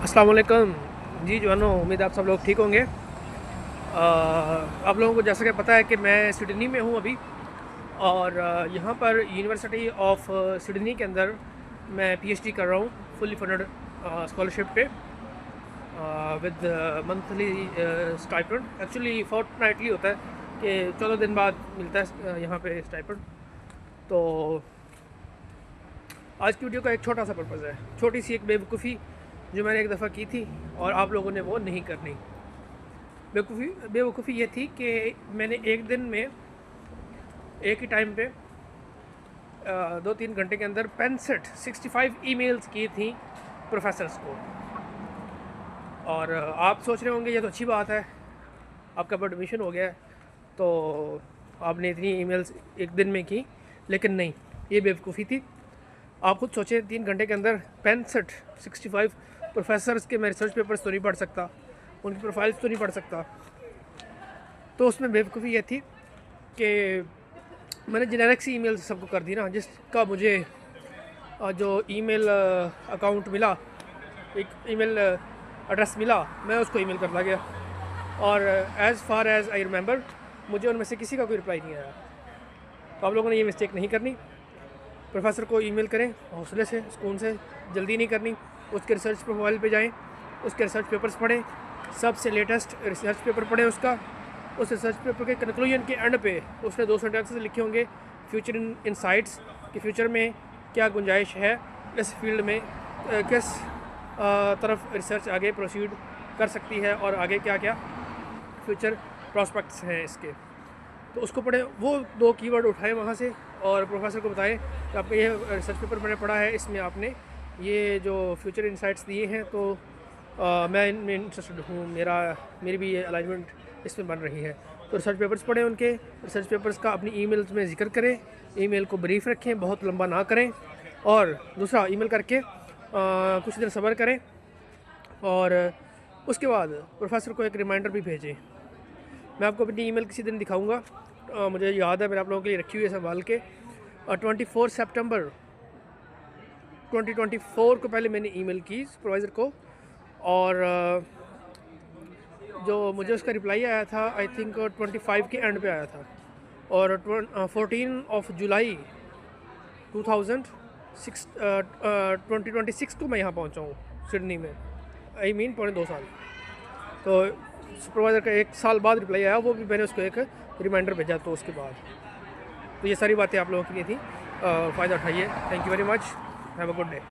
अस्सलाम वालेकुम जी जवानों, उम्मीद आप सब लोग ठीक होंगे। आप लोगों को जैसा कि पता है कि मैं सिडनी में हूँ अभी, और यहाँ पर यूनिवर्सिटी ऑफ सिडनी के अंदर मैं पीएचडी कर रहा हूँ फुली फंडेड स्कॉलरशिप पे with monthly stipend. Actually fortnightly होता है कि 14 दिन बाद मिलता है यहाँ पे स्टाइपेंड। तो आज की वीडियो का एक छोटा सा पर्पज़ है, छोटी सी एक बेवकूफ़ी जो मैंने एक दफ़ा की थी और आप लोगों ने वो नहीं करनी। बेवकूफ़ी ये थी कि मैंने एक दिन में एक ही टाइम पे 2-3 घंटे के अंदर 65 ईमेल्स की थी प्रोफेसर्स को। और आप सोच रहे होंगे ये तो अच्छी बात है, आपका एडमिशन हो गया है तो आपने इतनी ईमेल्स एक दिन में की, लेकिन नहीं, ये बेवकूफ़ी थी। आप खुद सोचें, 3 घंटे के अंदर 65 प्रोफेसर्स के मैं रिसर्च पेपर्स तो नहीं पढ़ सकता, उनकी प्रोफाइल्स तो नहीं पढ़ सकता। तो उसमें बेवकूफ़ी ये थी कि मैंने जेनेरिक सी ईमेल सबको कर दी ना, जिसका मुझे जो ईमेल अकाउंट मिला, एक ईमेल एड्रेस मिला, मैं उसको ईमेल करता गया। और as far as I remember मुझे उनमें से किसी का कोई रिप्लाई नहीं आया। तो आप लोगों ने ये मिस्टेक नहीं करनी। प्रोफेसर को ईमेल करें हौसले से, सुकून से, जल्दी नहीं करनी। उसके रिसर्च प्रोफाइल पे जाएं, उसके रिसर्च पेपर्स पढ़ें, सबसे लेटेस्ट रिसर्च पेपर पढ़ें उसका। उस रिसर्च पेपर के कंक्लूजन के एंड पे उसने 2 सेंटेंसेस लिखे होंगे फ्यूचर इनसाइट्स कि फ्यूचर में क्या गुंजाइश है इस फील्ड में, किस तरफ रिसर्च आगे प्रोसीड कर सकती है और आगे क्या क्या फ्यूचर प्रॉस्पेक्ट्स हैं इसके। तो उसको पढ़ें, वो 2 कीवर्ड उठाएं वहाँ से और प्रोफेसर को बताएं कि आपका ये रिसर्च पेपर मैंने पढ़ा है, इसमें आपने ये जो फ्यूचर इंसाइट्स दिए हैं, तो मैं इनमें इंटरेस्टेड हूँ, मेरी भी ये अलाइनमेंट इसमें बन रही है। तो रिसर्च पेपर्स पढ़ें, उनके रिसर्च पेपर्स का अपनी ईमेल्स में जिक्र करें, ईमेल को ब्रीफ रखें, बहुत लंबा ना करें। और दूसरा, ईमेल करके कुछ देर सब्र करें और उसके बाद प्रोफेसर को एक रिमाइंडर भी भेजें। मैं आपको अपनी ईमेल किसी दिन दिखाऊंगा, मुझे याद है, मैंने आप लोगों के लिए रखी हुई है संभाल के। 24 सितंबर 2024 को पहले मैंने ईमेल की सुपरवाइज़र को, और जो मुझे उसका रिप्लाई आया था आई थिंक 25 के एंड पे आया था। और 14 जुलाई 2026 को मैं यहाँ पहुँचा हूँ सिडनी में, आई मीन पौने 2 साल। तो सुपरवाइज़र का 1 साल बाद रिप्लाई आया, वो भी मैंने उसको एक रिमाइंडर भेजा। तो उसके बाद तो ये सारी बातें आप लोगों के लिए थी, फ़ायदा उठाइए। Thank you very much, have a good day.